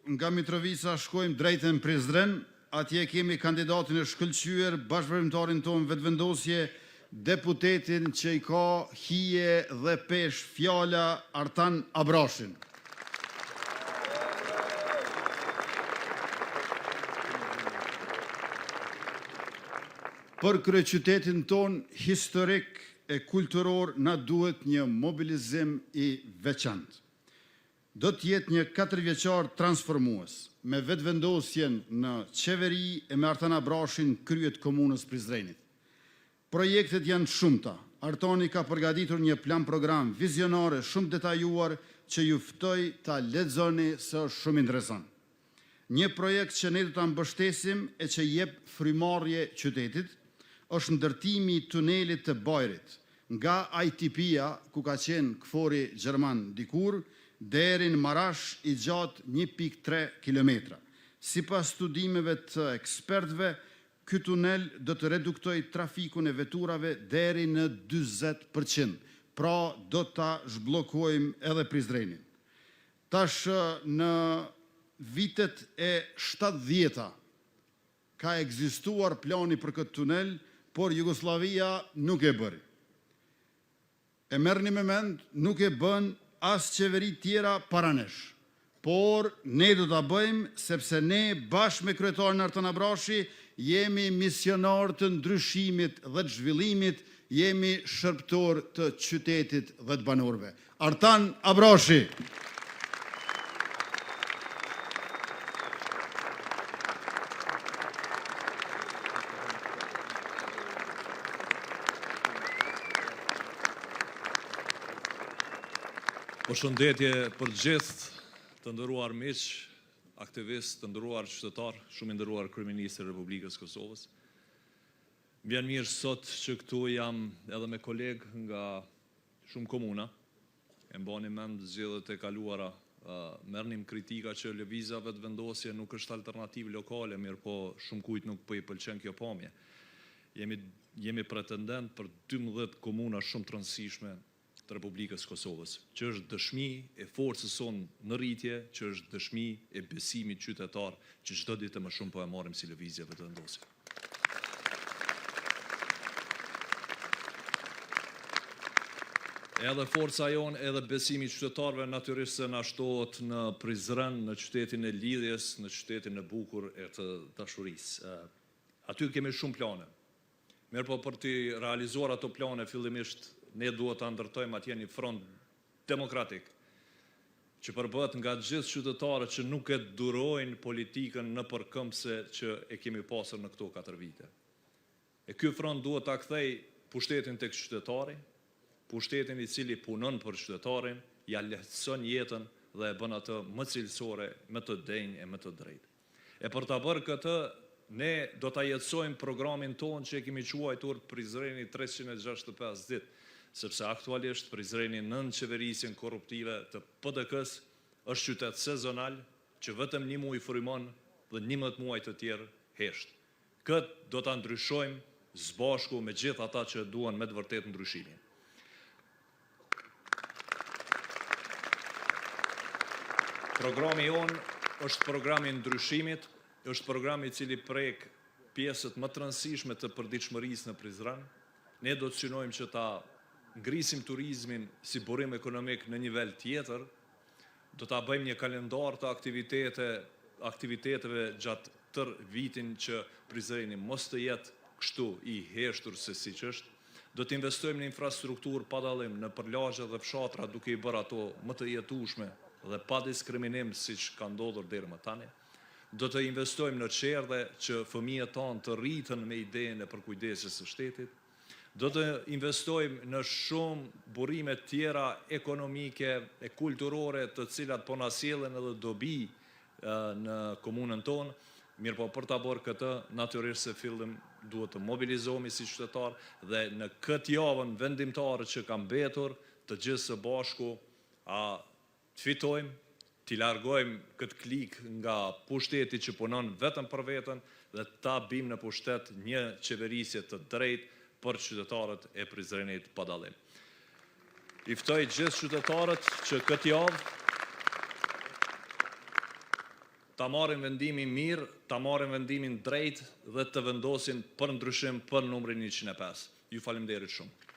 nga Mitrovica shkojmë drejtën Prizren, atje kemi kandidatin e shkëlqyer, bashkëpërimtarin tonë vetëvendosje, deputetin që i ka hije dhe pesh fjala Artan Abrashin. Për kryeqytetin tonë historik e kulturor na duhet një mobilizim i veçantë. Do të jetë një 4 vjeçar transformues, me vetëvendosjen në qeveri e me Artan Abrashin kryet komunës Prizrenit. Projektet janë shumëta. Artani ka përgatitur një plan program vizionare shumë detajuar që ju ftoj ta lexoni se është shumë interesant. Një projekt që ne do ta mbështesim e që jep frymarrje qytetit është ndërtimi i tunelit të Bajrit nga ITP-ja, ku ka qenë këfori gjerman dikur, deri në Marash i gjatë 1.3 kilometra. Sipas studimeve të ekspertëve, ky tunel do të reduktoj trafikun e veturave deri në 40%, pra do ta zhbllokojmë edhe Prizrenin. Tash në vitet e 70-ta ka ekzistuar plani për këtë tunel, por Jugoslavia nuk e bëri. E merrni me mend, nuk e bën as qeveri tjera para nesh. Por ne do ta bëjmë sepse ne bashkë me kryetarin Artan Abrashi jemi misionar të ndryshimit dhe të zhvillimit, jemi shërptor të qytetit dhe të banorëve. Artan Abrashi. Përshëndetje për gjithë të nderuar miq, aktivist, të nderuar qytetar, shumë i nderuar kryeminist i Republikës Kosovës. M'vjen mirë sot që këtu jam edhe me kolegë nga shumë komuna. E mbani mend zgjedhjet e kaluara, merrnim kritika që lëvizja vetëvendosje nuk është alternativë lokale, mirë po shumë kujt nuk po i pëlqen kjo pamje. Jemi pretendent për 12 komuna shumë të rëndësishme të Republikës Kosovës, që është dëshmi e forcës sonë në rritje, që është dëshmi e besimit qytetar, që çdo ditë më shumë po e marrim si lëvizje vetëvendosje. Edhe forca jonë, edhe besimi qytetarëve natyrisht se na shtohet në Prizren, në qytetin e lidhjes, në qytetin e bukur e të dashurisë. Aty kemi shumë plane. Mirë po për të realizuar ato plane fillimisht ne duhet të ndërtojmë atje një front demokratik që përbëhet nga gjithë qytetarët që nuk e durojnë politikën në përkëmbse që e kemi pasur në këto 4 vite. E ky front duhet ta kthej pushtetin tek qytetari, pushtetin i cili punon për qytetarin, ja lehtëson jetën dhe e bën atë më cilësore, më të denjë e më të drejtë. E për ta bërë këtë, ne do ta jetësojmë programin tonë që e kemi quajtur Prizreni 365 ditë. Sepse aktualisht Prizreni nën qeverisjen korruptive të PDK-s është qytet sezonal që vetëm 1 muaj frymon dhe 11 muaj të tjerë hesht. Këtë do ta ndryshojmë së bashku me gjithë ata që duan me të vërtetë ndryshimin. Programi jonë është programi ndryshimit, është programi i cili prek pjesët më të rëndësishme të përditshmërisë në Prizren. Ne do të synojmë që ta ngrisim turizmin si burim ekonomik në nivel tjetër, do ta bëjmë një kalendar të aktiviteteve gjatë tër vitin që Prizreni mos të jetë kështu i heshtur se siç është. Do të investojmë në infrastrukturë pa dallim, në përlagje dhe fshatra, duke i bërë ato më të jetueshme dhe pa diskriminim siç ka ndodhur deri më tani. Do të investojmë në çerdhe që fëmijët tanë të rritën me idenë e përkujdesjes së shtetit. Do të investojmë në shumë burime tjera ekonomike e kulturore të cilat po na sjellin edhe dobi në komunën tonë. Mirë po për ta bërë këtë, natyrisht se fillim duhet të mobilizohemi si qytetar dhe në këtë javën vendimtare që ka mbetur, të gjithë së bashku të fitojmë, t'i largojmë këtë klik nga pushteti që punon vetëm për veten dhe ta bim në pushtet një qeverisje të drejtë për qytetarët e Prizrenit pa dallim. I ftoj gjithë qytetarët që këtë javë ta marrin vendimin mirë, ta marrin vendimin drejt dhe të vendosin për ndryshim për numrin 105. Ju faleminderit shumë.